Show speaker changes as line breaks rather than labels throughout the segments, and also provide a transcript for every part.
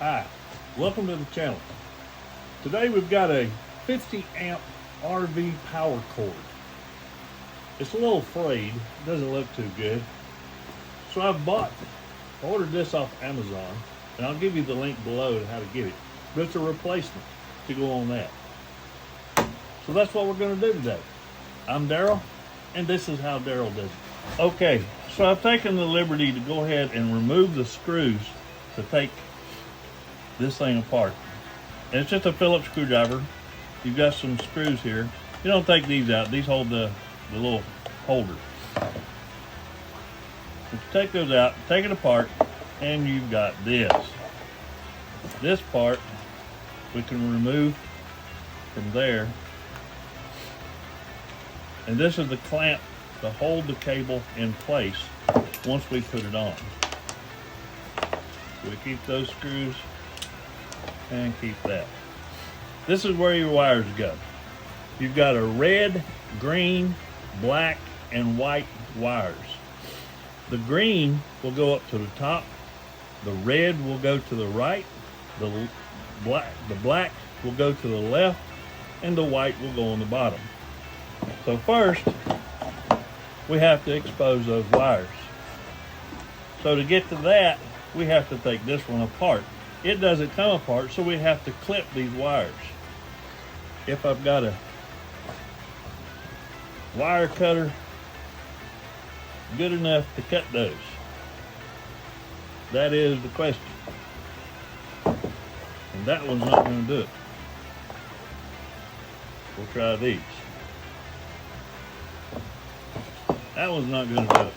Hi, welcome to the channel. Today we've got a 50 amp RV power cord. It's a little frayed, doesn't look too good. So I ordered this off Amazon, and I'll give you the link below to how to get it. But it's a replacement to go on that. So that's what we're going to do today. I'm Daryl, and this is how Daryl does it. Okay, so I've taken the liberty to go ahead and remove the screws to take this thing apart. And it's just a Phillips screwdriver. You've got some screws here. You don't take these out. These hold the little holder. But you take those out, take it apart, and you've got this. This part we can remove from there. And this is the clamp to hold the cable in place once we put it on. So we keep those screws and keep that. This is where your wires go. You've got a red, green, black, and white wires. The green will go up to the top, the red will go to the right, the black will go to the left, and the white will go on the bottom. So first, we have to expose those wires. So to get to that, we have to take this one apart. It doesn't come apart, so we have to clip these wires. If I've got a wire cutter good enough to cut those, that is the question. And that one's not going to do it. We'll try these. That one's not going to do it.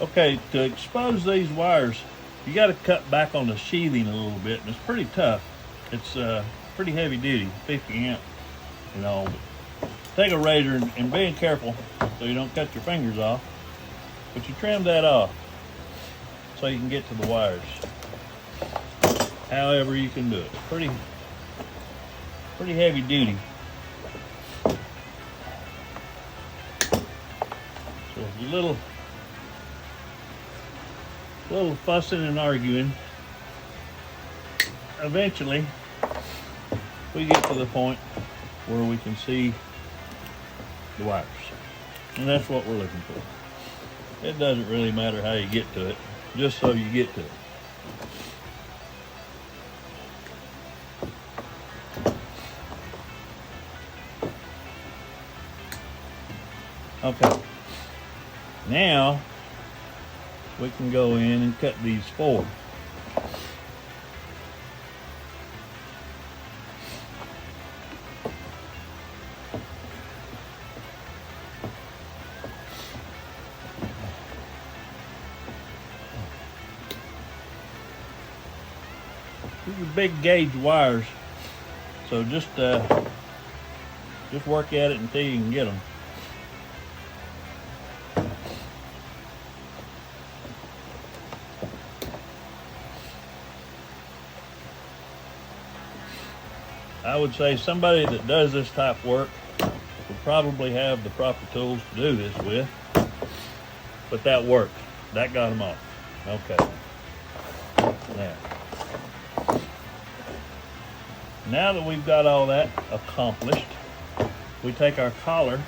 Okay, to expose these wires, you got to cut back on the sheathing a little bit, and it's pretty tough. It's pretty heavy duty, 50 amp, you know. But take a razor and being careful so you don't cut your fingers off, but you trim that off so you can get to the wires. However you can do it. Pretty heavy duty. So a little fussing and arguing. Eventually, we get to the point where we can see the wires. And that's what we're looking for. It doesn't really matter how you get to it, just so you get to it. Okay. Now, we can go in and cut these forward. These are big gauge wires, so just work at it until you can get them. I would say somebody that does this type of work would probably have the proper tools to do this with, but that worked. That got them off. Okay. Now that we've got all that accomplished, we take our collar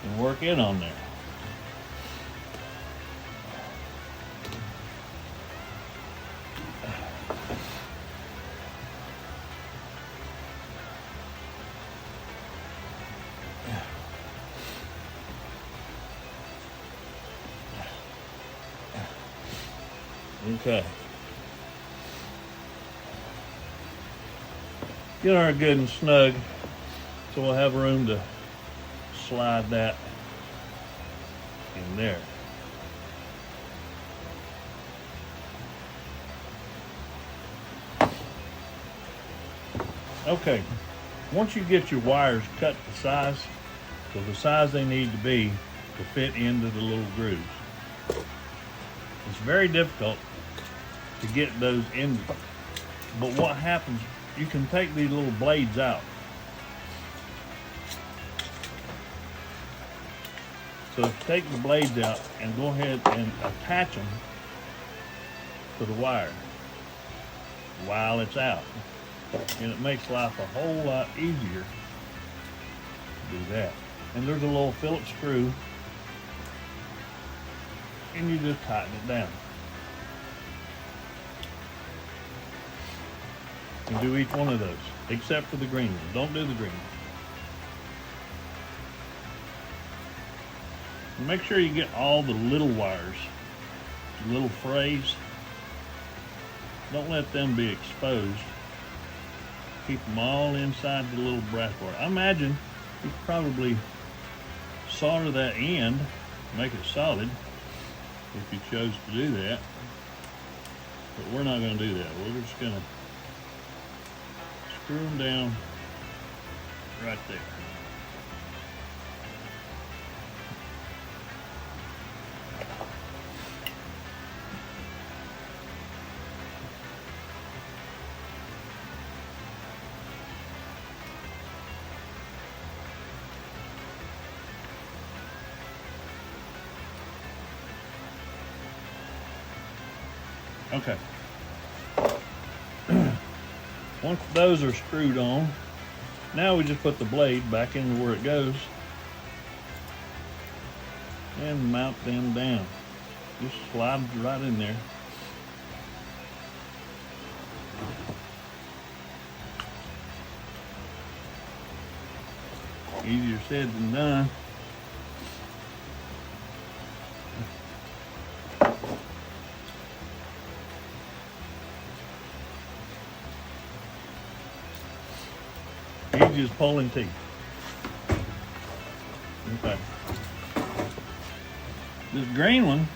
and work in on there. Okay. Get our good and snug, so we'll have room to slide that in there. Okay, once you get your wires cut to size, so the size they need to be to fit into the little grooves. It's very difficult to get those in, but what happens, you can take these little blades out. So take the blades out and go ahead and attach them to the wire. while it's out. And it makes life a whole lot easier to do that. And there's a little Phillips screw, and you just tighten it down. And do each one of those, except for the green one. Don't do the green one. And make sure you get all the little wires, the little frays. Don't let them be exposed. Keep them all inside the little brass bar. I imagine you could probably solder that end, make it solid, if you chose to do that. But we're not going to do that. We're just going to screw them down right there. Okay. Once those are screwed on, now we just put the blade back into where it goes and mount them down. Just slide right in there. Easier said than done. Easy as pulling teeth. Okay. This green one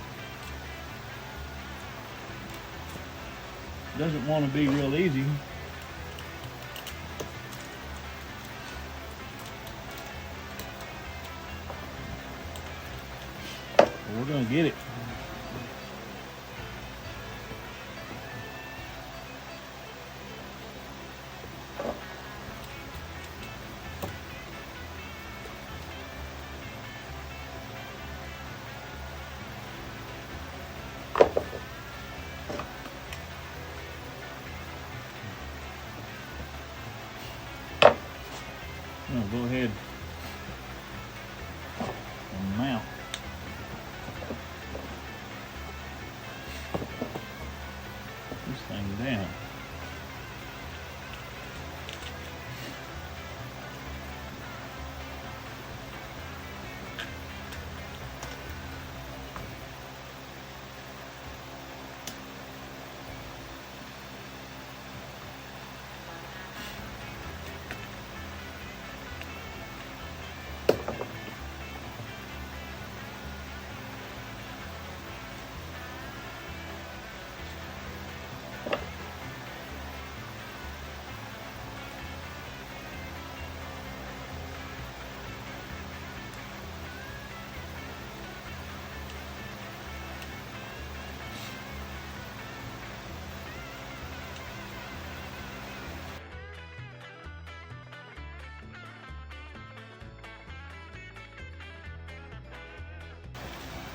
doesn't want to be real easy. But we're going to get it. Now go ahead and mount this thing down.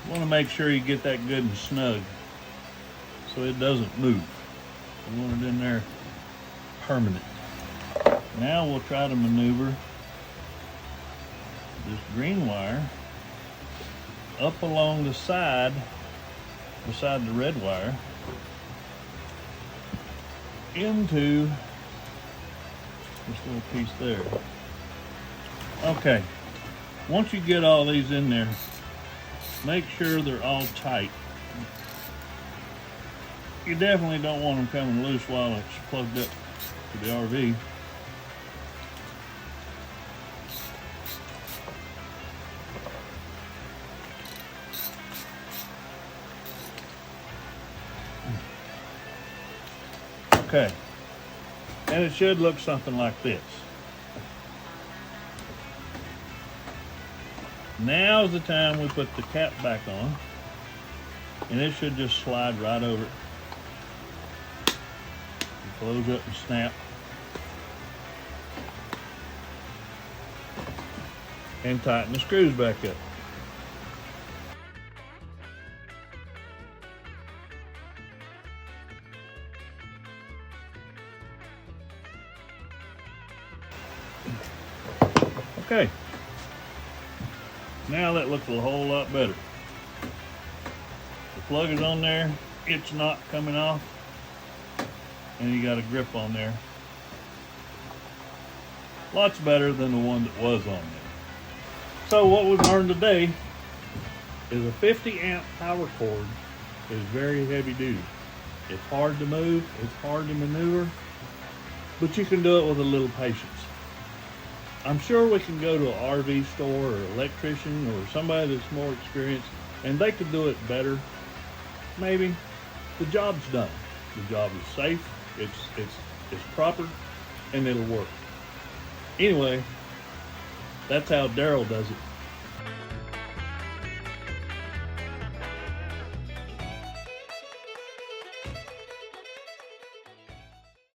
You want to make sure you get that good and snug so it doesn't move. You want it in there permanent. Now we'll try to maneuver this green wire up along the side beside the red wire into this little piece there. Okay, once you get all these in there, make sure they're all tight. You definitely don't want them coming loose while it's plugged up to the RV. Okay, and it should look something like this. Now's the time we put the cap back on, and it should just slide right over it. Close up and snap. And tighten the screws back up. Okay. Now that looks a whole lot better. The plug is on there, it's not coming off, and you got a grip on there. Lots better than the one that was on there. So what we've learned today is a 50 amp power cord is very heavy duty. It's hard to move, it's hard to maneuver, but you can do it with a little patience. I'm sure we can go to an RV store or electrician or somebody that's more experienced and they could do it better. Maybe. The job's done. The job is safe, it's proper, and it'll work. Anyway, that's how Daryl does it.